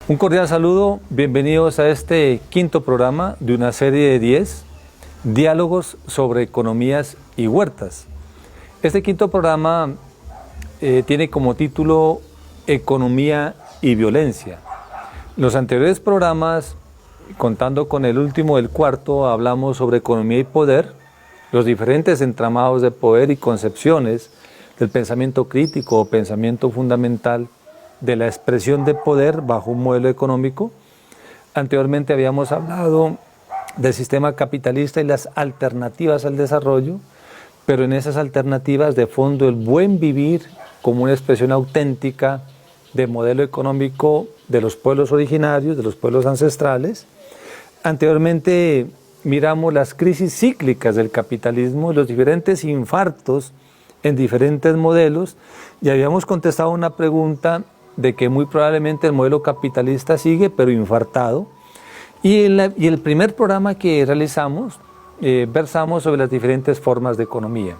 Un cordial saludo, bienvenidos a este quinto programa de una serie de 10 diálogos sobre economías y huertas. Este quinto programa tiene como título Economía y Violencia. Los anteriores programas, contando con el último, el cuarto, hablamos sobre economía y poder, los diferentes entramados de poder y concepciones del pensamiento crítico o pensamiento fundamental de la expresión de poder bajo un modelo económico. Anteriormente habíamos hablado del sistema capitalista y las alternativas al desarrollo, pero en esas alternativas de fondo el buen vivir como una expresión auténtica de modelo económico de los pueblos originarios, de los pueblos ancestrales. Anteriormente miramos las crisis cíclicas del capitalismo, los diferentes infartos en diferentes modelos, y habíamos contestado una pregunta de que muy probablemente el modelo capitalista sigue, pero infartado. Y el primer programa que realizamos, versamos sobre las diferentes formas de economía.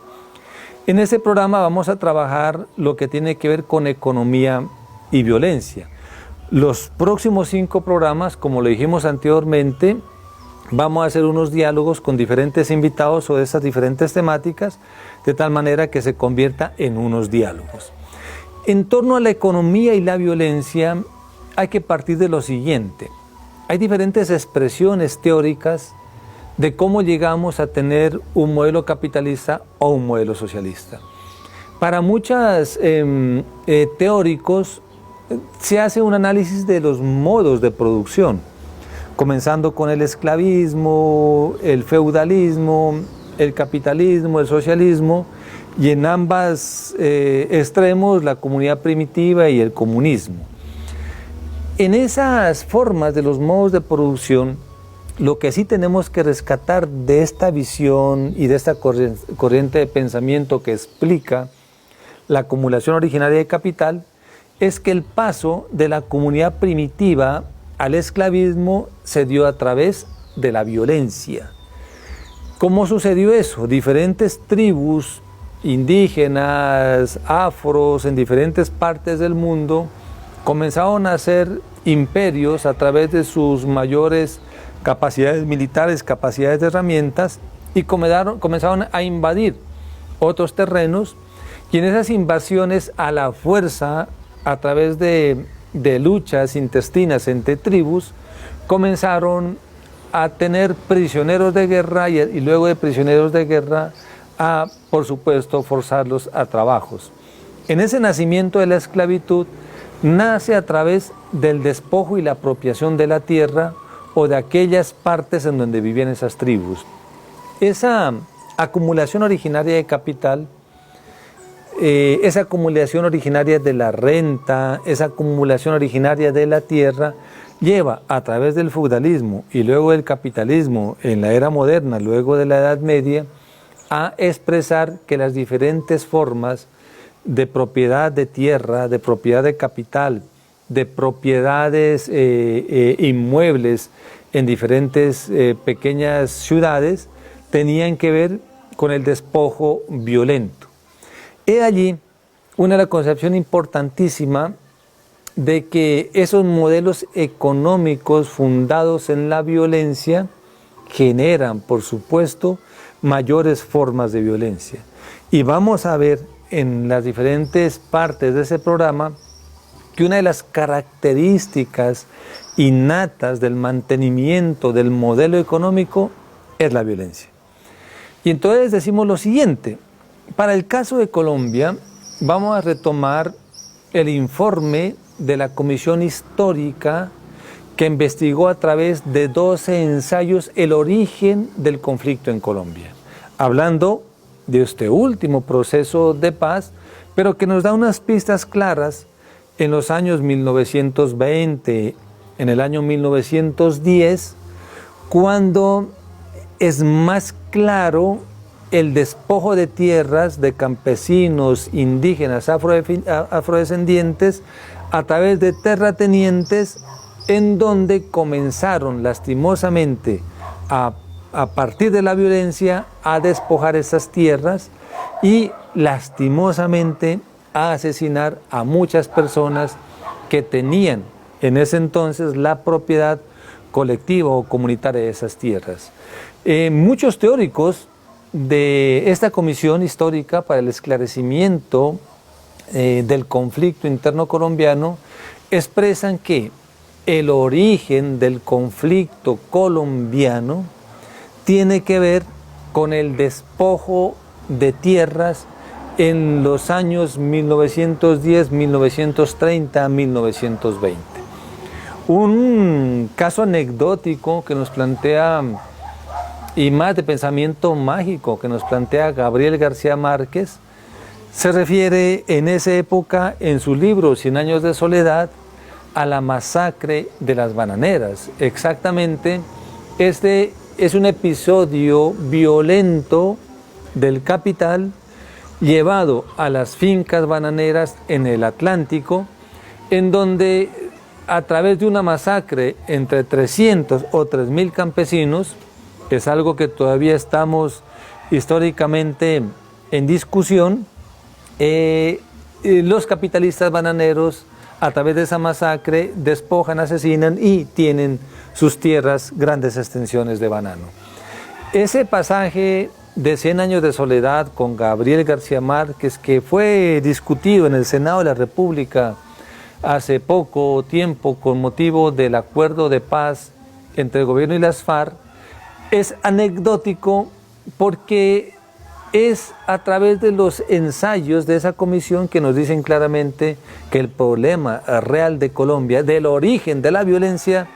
En este programa vamos a trabajar lo que tiene que ver con economía y violencia. Los próximos 5 programas, como lo dijimos anteriormente, vamos a hacer unos diálogos con diferentes invitados sobre esas diferentes temáticas, de tal manera que se convierta en unos diálogos. En torno a la economía y la violencia hay que partir de lo siguiente. Hay diferentes expresiones teóricas de cómo llegamos a tener un modelo capitalista o un modelo socialista. Para muchos teóricos se hace un análisis de los modos de producción, comenzando con el esclavismo, el feudalismo, el capitalismo, el socialismo, y en ambos extremos la comunidad primitiva y el comunismo. En esas formas de los modos de producción, lo que sí tenemos que rescatar de esta visión y de esta corriente de pensamiento que explica la acumulación originaria de capital, es que el paso de la comunidad primitiva al esclavismo se dio a través de la violencia. ¿Cómo sucedió eso? Diferentes tribus indígenas, afros, en diferentes partes del mundo, comenzaron a hacer imperios a través de sus mayores capacidades militares, capacidades de herramientas, y comenzaron a invadir otros terrenos, y en esas invasiones a la fuerza, a través de luchas intestinas entre tribus, comenzaron a tener prisioneros de guerra y luego de prisioneros de guerra a, por supuesto, forzarlos a trabajos. En ese nacimiento de la esclavitud nace a través del despojo y la apropiación de la tierra o de aquellas partes en donde vivían esas tribus. Esa acumulación originaria de capital, esa acumulación originaria de la renta, esa acumulación originaria de la tierra, lleva a través del feudalismo y luego del capitalismo en la era moderna, luego de la Edad Media, a expresar que las diferentes formas de propiedad de tierra, de propiedad de capital, de propiedades inmuebles en diferentes pequeñas ciudades, tenían que ver con el despojo violento. He allí una concepción importantísima de que esos modelos económicos fundados en la violencia generan, por supuesto, mayores formas de violencia. Y vamos a ver en las diferentes partes de ese programa que una de las características innatas del mantenimiento del modelo económico es la violencia. Y entonces decimos lo siguiente: para el caso de Colombia, vamos a retomar el informe de la Comisión Histórica que investigó a través de 12 ensayos el origen del conflicto en Colombia, hablando de este último proceso de paz, pero que nos da unas pistas claras en los años 1920, en el año 1910, cuando es más claro el despojo de tierras de campesinos, indígenas, afrodescendientes, a través de terratenientes, en donde comenzaron lastimosamente a partir de la violencia a despojar esas tierras y lastimosamente a asesinar a muchas personas que tenían en ese entonces la propiedad colectiva o comunitaria de esas tierras. Muchos teóricos de esta comisión histórica para el esclarecimiento del conflicto interno colombiano expresan que el origen del conflicto colombiano tiene que ver con el despojo de tierras en los años 1910, 1930, 1920. Un caso anecdótico que nos plantea, y más de pensamiento mágico, que nos plantea Gabriel García Márquez, se refiere en esa época, en su libro Cien años de soledad, a la masacre de las bananeras. Exactamente, este es un episodio violento del capital llevado a las fincas bananeras en el Atlántico, en donde a través de una masacre entre 300 o 3.000 campesinos, es algo que todavía estamos históricamente en discusión, los capitalistas bananeros a través de esa masacre despojan, asesinan y tienen sus tierras grandes extensiones de banano. Ese pasaje de 100 años de soledad con Gabriel García Márquez, que fue discutido en el Senado de la República hace poco tiempo con motivo del acuerdo de paz entre el gobierno y las FARC, es anecdótico porque es a través de los ensayos de esa comisión que nos dicen claramente que el problema real de Colombia, del origen de la violencia,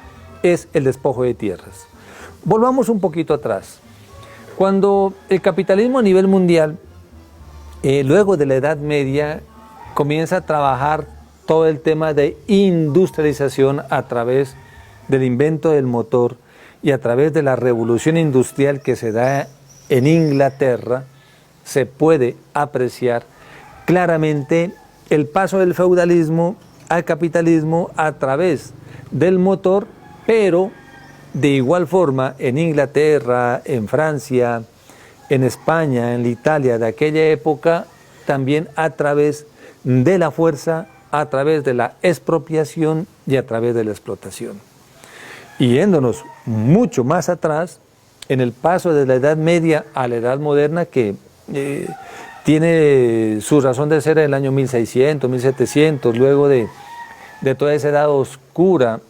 es el despojo de tierras. Volvamos un poquito atrás. Cuando el capitalismo a nivel mundial, luego de la Edad Media, comienza a trabajar todo el tema de industrialización a través del invento del motor y a través de la revolución industrial que se da en Inglaterra, se puede apreciar claramente el paso del feudalismo al capitalismo a través del motor, pero de igual forma en Inglaterra, en Francia, en España, en Italia de aquella época, también a través de la fuerza, a través de la expropiación y a través de la explotación. Y yéndonos mucho más atrás, en el paso de la Edad Media a la Edad Moderna, que tiene su razón de ser en el año 1600, 1700, luego de toda esa edad oscura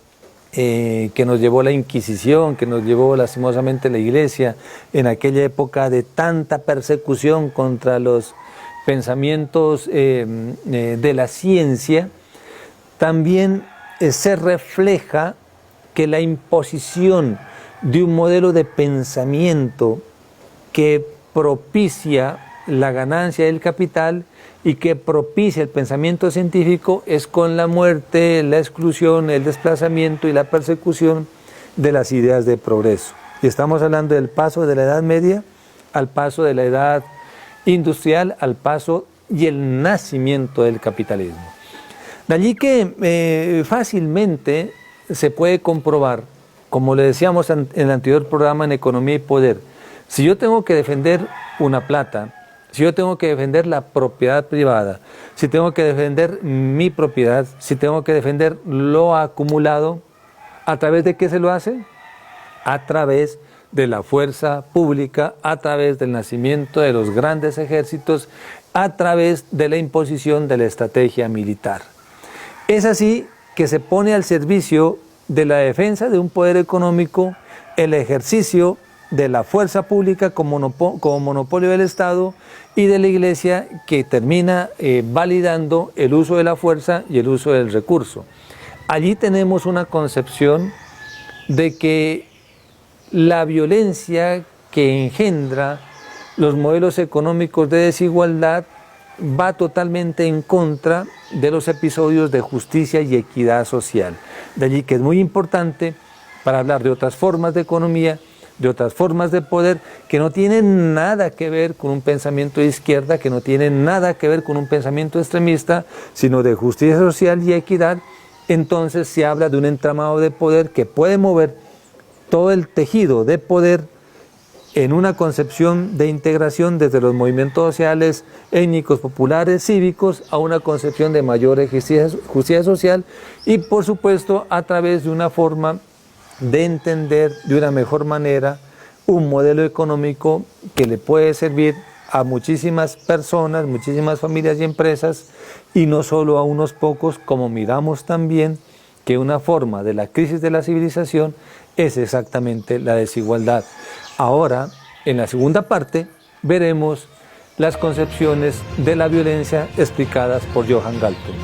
que nos llevó la Inquisición, que nos llevó lastimosamente la Iglesia, en aquella época de tanta persecución contra los pensamientos de la ciencia, también se refleja que la imposición de un modelo de pensamiento que propicia la ganancia del capital y que propicia el pensamiento científico es con la muerte, la exclusión, el desplazamiento y la persecución de las ideas de progreso. Y estamos hablando del paso de la Edad Media al paso de la Edad Industrial, al paso y el nacimiento del capitalismo. De allí que fácilmente se puede comprobar, como le decíamos en el anterior programa en Economía y Poder, si yo tengo que defender una plata, si yo tengo que defender la propiedad privada, si tengo que defender mi propiedad, si tengo que defender lo acumulado, ¿a través de qué se lo hace? A través de la fuerza pública, a través del nacimiento de los grandes ejércitos, a través de la imposición de la estrategia militar. Es así que se pone al servicio de la defensa de un poder económico el ejercicio de la fuerza pública como monopolio del Estado y de la Iglesia, que termina validando el uso de la fuerza y el uso del recurso. Allí tenemos una concepción de que la violencia que engendra los modelos económicos de desigualdad va totalmente en contra de los episodios de justicia y equidad social. De allí que es muy importante, para hablar de otras formas de economía, de otras formas de poder, que no tienen nada que ver con un pensamiento de izquierda, que no tienen nada que ver con un pensamiento extremista, sino de justicia social y equidad. Entonces se habla de un entramado de poder que puede mover todo el tejido de poder en una concepción de integración desde los movimientos sociales, étnicos, populares, cívicos, a una concepción de mayor justicia social y, por supuesto, a través de una forma de entender de una mejor manera un modelo económico que le puede servir a muchísimas personas, muchísimas familias y empresas, y no solo a unos pocos, como miramos también que una forma de la crisis de la civilización es exactamente la desigualdad. Ahora, en la segunda parte, veremos las concepciones de la violencia explicadas por Johann Galtung.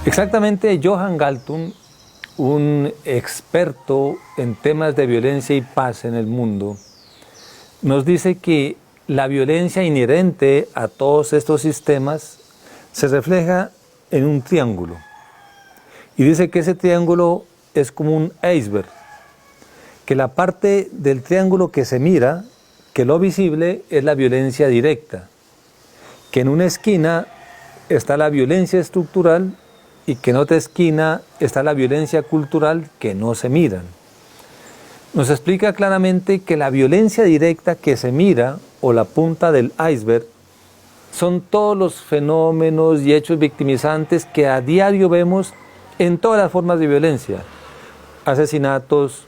Exactamente, Johann Galtung, un experto en temas de violencia y paz en el mundo, nos dice que la violencia inherente a todos estos sistemas se refleja en un triángulo. Y dice que ese triángulo es como un iceberg, que la parte del triángulo que se mira, que lo visible es la violencia directa, que en una esquina está la violencia estructural y que en otra esquina está la violencia cultural que no se miran. Nos explica claramente que la violencia directa que se mira, o la punta del iceberg, son todos los fenómenos y hechos victimizantes que a diario vemos en todas las formas de violencia: asesinatos,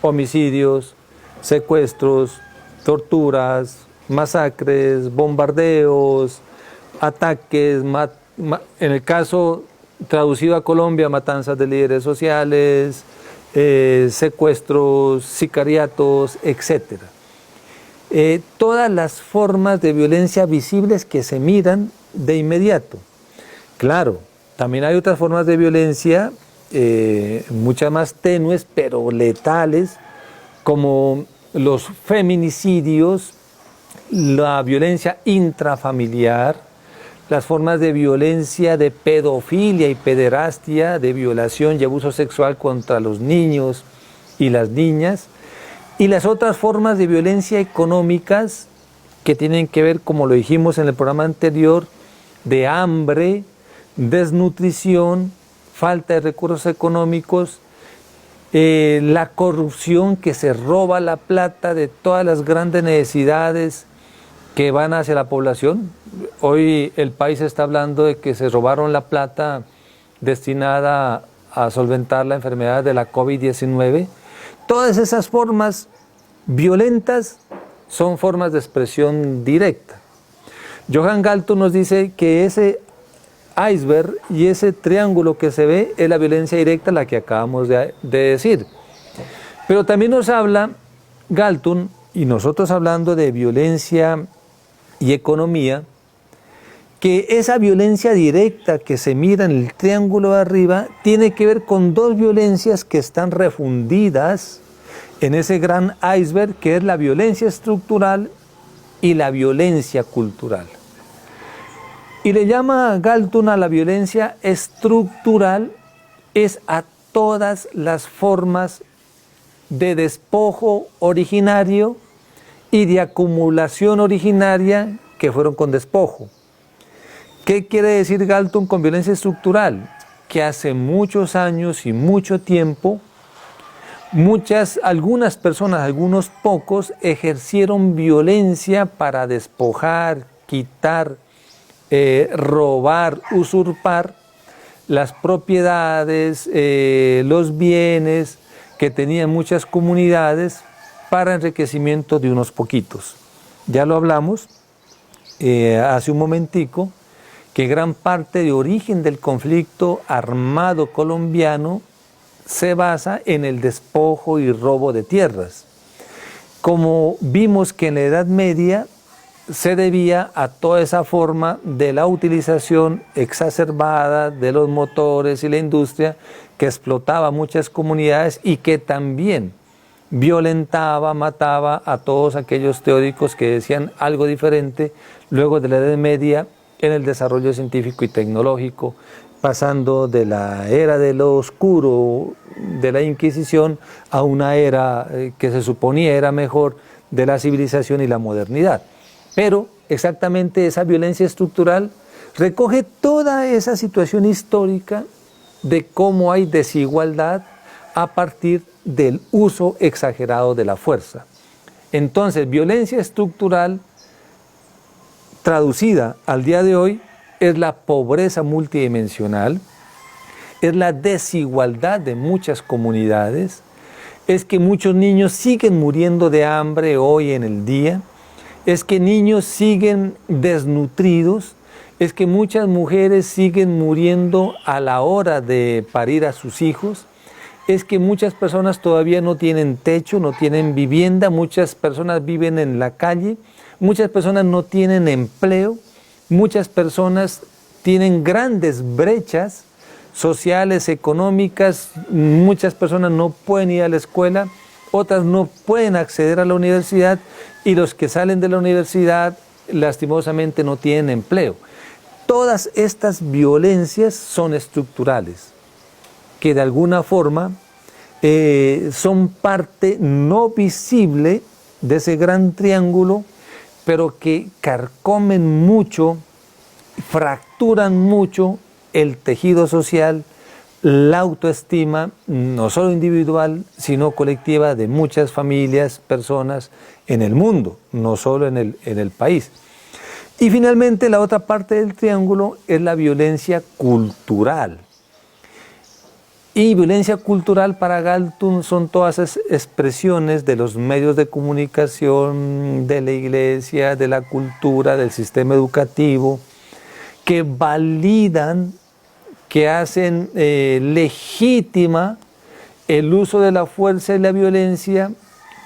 homicidios, secuestros, torturas, masacres, bombardeos, ataques, en el caso traducido a Colombia, matanzas de líderes sociales, secuestros, sicariatos, etc. Todas las formas de violencia visibles que se miran de inmediato. Claro, también hay otras formas de violencia, muchas más tenues, pero letales, como los feminicidios, la violencia intrafamiliar, las formas de violencia de pedofilia y pederastia, de violación y abuso sexual contra los niños y las niñas, y las otras formas de violencia económicas que tienen que ver, como lo dijimos en el programa anterior, de hambre, desnutrición, falta de recursos económicos, la corrupción que se roba la plata de todas las grandes necesidades que van hacia la población. Hoy el país está hablando de que se robaron la plata destinada a solventar la enfermedad de la COVID-19. Todas esas formas violentas son formas de expresión directa. Johann Galtung nos dice que ese iceberg y ese triángulo que se ve es la violencia directa, la que acabamos de decir. Pero también nos habla Galtung, y nosotros hablando de violencia y economía, que esa violencia directa que se mira en el triángulo de arriba tiene que ver con dos violencias que están refundidas en ese gran iceberg, que es la violencia estructural y la violencia cultural. Y le llama Galtung a la violencia estructural es a todas las formas de despojo originario y de acumulación originaria que fueron con despojo. ¿Qué quiere decir Galtung con violencia estructural? Que hace muchos años y mucho tiempo, algunas personas, algunos pocos, ejercieron violencia para despojar, quitar, robar, usurpar las propiedades, los bienes que tenían muchas comunidades para enriquecimiento de unos poquitos. Ya lo hablamos hace un momentico, que gran parte de origen del conflicto armado colombiano se basa en el despojo y robo de tierras. Como vimos que en la Edad Media se debía a toda esa forma de la utilización exacerbada de los motores y la industria que explotaba muchas comunidades y que también violentaba, mataba a todos aquellos teóricos que decían algo diferente luego de la Edad Media en el desarrollo científico y tecnológico, pasando de la era de lo oscuro de la Inquisición a una era que se suponía era mejor de la civilización y la modernidad. Pero exactamente esa violencia estructural recoge toda esa situación histórica de cómo hay desigualdad a partir del uso exagerado de la fuerza. Entonces, violencia estructural traducida al día de hoy es la pobreza multidimensional, es la desigualdad de muchas comunidades, es que muchos niños siguen muriendo de hambre hoy en el día, es que niños siguen desnutridos, es que muchas mujeres siguen muriendo a la hora de parir a sus hijos, es que muchas personas todavía no tienen techo, no tienen vivienda, muchas personas viven en la calle, muchas personas no tienen empleo, muchas personas tienen grandes brechas sociales, económicas, muchas personas no pueden ir a la escuela, otras no pueden acceder a la universidad y los que salen de la universidad lastimosamente no tienen empleo. Todas estas violencias son estructurales, que de alguna forma son parte no visible de ese gran triángulo, pero que carcomen mucho, fracturan mucho el tejido social, la autoestima, no solo individual, sino colectiva de muchas familias, personas en el mundo, no solo en el país. Y finalmente la otra parte del triángulo es la violencia cultural. Y violencia cultural para Galtung son todas esas expresiones de los medios de comunicación, de la iglesia, de la cultura, del sistema educativo, que validan, que hacen legítima el uso de la fuerza y la violencia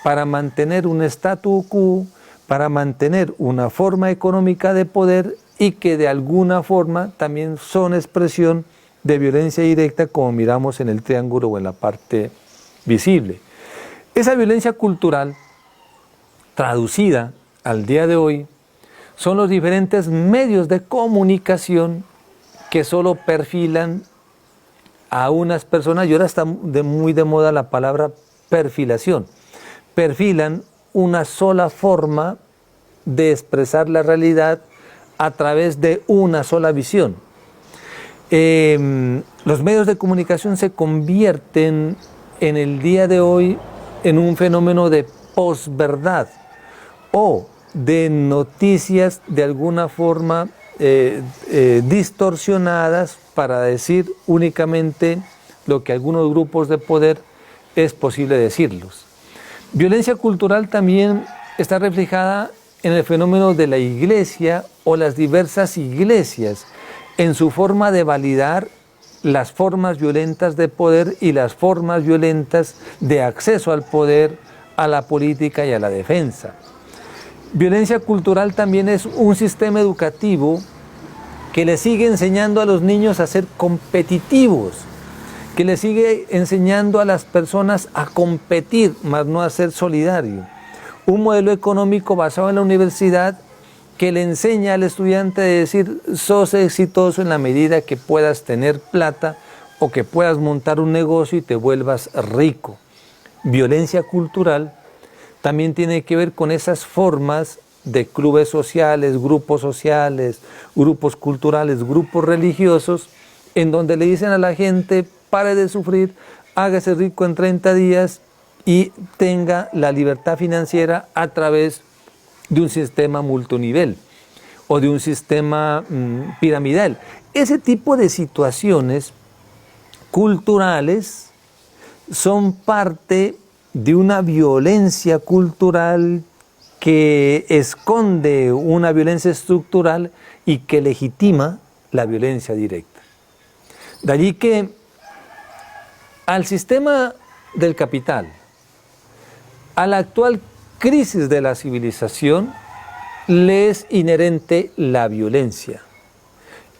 para mantener un statu quo, para mantener una forma económica de poder y que de alguna forma también son expresión de violencia directa, como miramos en el triángulo o en la parte visible. Esa violencia cultural, traducida al día de hoy, son los diferentes medios de comunicación que solo perfilan a unas personas, y ahora está muy de moda la palabra perfilación. Perfilan una sola forma de expresar la realidad a través de una sola visión. Los medios de comunicación se convierten en el día de hoy en un fenómeno de posverdad o de noticias de alguna forma distorsionadas para decir únicamente lo que algunos grupos de poder es posible decirlos. Violencia cultural también está reflejada en el fenómeno de la iglesia o las diversas iglesias, en su forma de validar las formas violentas de poder y las formas violentas de acceso al poder, a la política y a la defensa. Violencia cultural también es un sistema educativo que le sigue enseñando a los niños a ser competitivos, que le sigue enseñando a las personas a competir, más no a ser solidario. Un modelo económico basado en la universidad que le enseña al estudiante a decir, sos exitoso en la medida que puedas tener plata o que puedas montar un negocio y te vuelvas rico. Violencia cultural también tiene que ver con esas formas de clubes sociales, grupos culturales, grupos religiosos, en donde le dicen a la gente, pare de sufrir, hágase rico en 30 días y tenga la libertad financiera a través de un sistema multinivel o de un sistema piramidal. Ese tipo de situaciones culturales son parte de una violencia cultural que esconde una violencia estructural y que legitima la violencia directa. De allí que al sistema del capital, a la actual crisis de la civilización, le es inherente la violencia.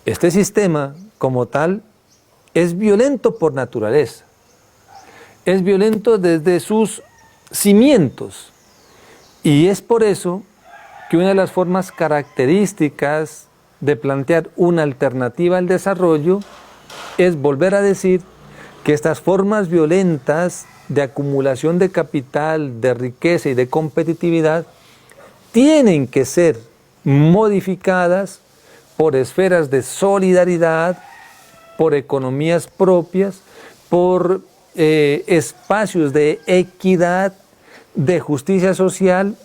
Este sistema, como tal, es violento por naturaleza. Es violento desde sus cimientos. Y es por eso que una de las formas características de plantear una alternativa al desarrollo es volver a decir que estas formas violentas de acumulación de capital, de riqueza y de competitividad tienen que ser modificadas por esferas de solidaridad, por economías propias, por espacios de equidad, de justicia social,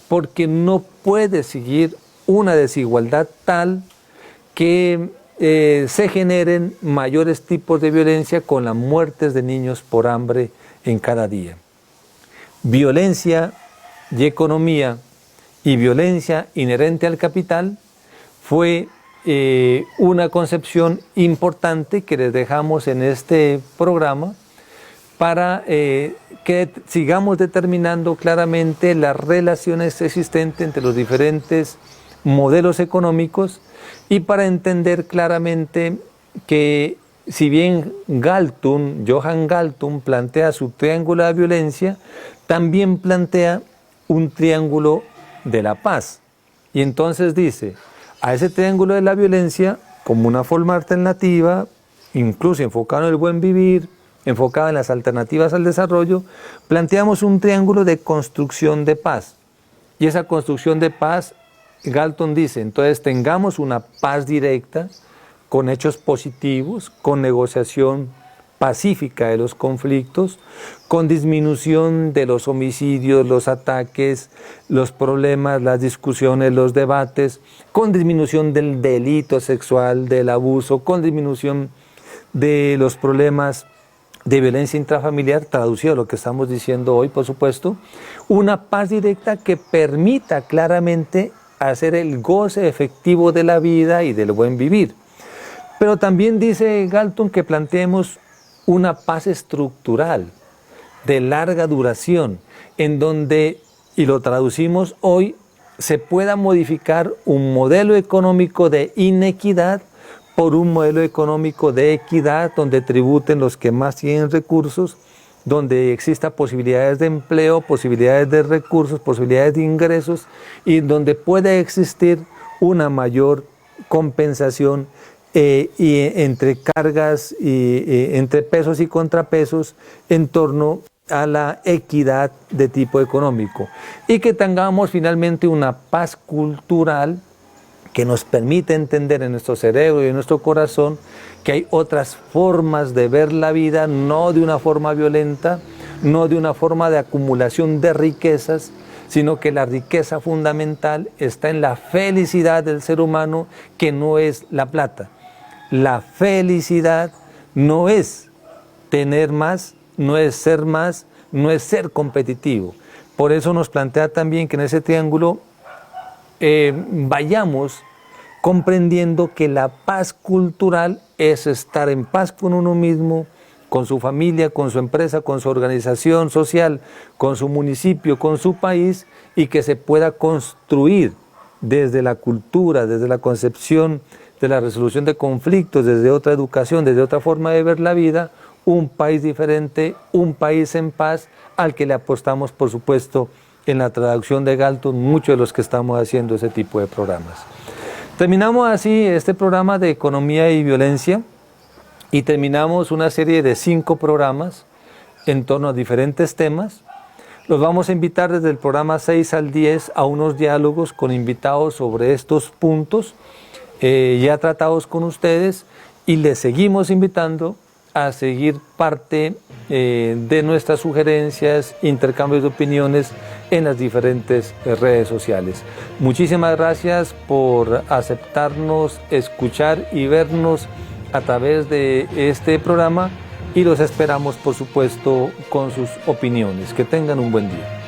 porque no puede seguir una desigualdad tal que se generen mayores tipos de violencia con las muertes de niños por hambre en cada día. Violencia y economía y violencia inherente al capital fue una concepción importante que les dejamos en este programa para que sigamos determinando claramente las relaciones existentes entre los diferentes modelos económicos y para entender claramente que si bien Johann Galtung plantea su triángulo de violencia, también plantea un triángulo de la paz. Y entonces dice, a ese triángulo de la violencia, como una forma alternativa, incluso enfocado en el buen vivir, enfocado en las alternativas al desarrollo, planteamos un triángulo de construcción de paz. Y esa construcción de paz, Galtung dice, entonces tengamos una paz directa, con hechos positivos, con negociación pacífica de los conflictos, con disminución de los homicidios, los ataques, los problemas, las discusiones, los debates, con disminución del delito sexual, del abuso, con disminución de los problemas de violencia intrafamiliar, traducido a lo que estamos diciendo hoy, por supuesto, una paz directa que permita claramente hacer el goce efectivo de la vida y del buen vivir. Pero también dice Galtung que planteemos una paz estructural, de larga duración, en donde, y lo traducimos hoy, se pueda modificar un modelo económico de inequidad por un modelo económico de equidad, donde tributen los que más tienen recursos, donde exista posibilidades de empleo, posibilidades de recursos, posibilidades de ingresos, y donde pueda existir una mayor compensación y entre cargas, entre pesos y contrapesos en torno a la equidad de tipo económico. Y que tengamos finalmente una paz cultural que nos permite entender en nuestro cerebro y en nuestro corazón que hay otras formas de ver la vida, no de una forma violenta, no de una forma de acumulación de riquezas, sino que la riqueza fundamental está en la felicidad del ser humano, que no es la plata. La felicidad no es tener más, no es ser competitivo. Por eso nos plantea también que en ese triángulo vayamos comprendiendo que la paz cultural es estar en paz con uno mismo, con su familia, con su empresa, con su organización social, con su municipio, con su país, y que se pueda construir desde la cultura, desde la concepción de la resolución de conflictos, desde otra educación, desde otra forma de ver la vida, un país diferente, un país en paz, al que le apostamos, por supuesto, en la traducción de Galtung, muchos de los que estamos haciendo ese tipo de programas. Terminamos así este programa de economía y violencia, y terminamos una serie de 5 programas en torno a diferentes temas. Los vamos a invitar desde el programa 6 al 10 a unos diálogos con invitados sobre estos puntos ya tratados con ustedes, y les seguimos invitando a seguir parte de nuestras sugerencias, intercambios de opiniones en las diferentes redes sociales. Muchísimas gracias por aceptarnos, escuchar y vernos a través de este programa, y los esperamos, por supuesto, con sus opiniones. Que tengan un buen día.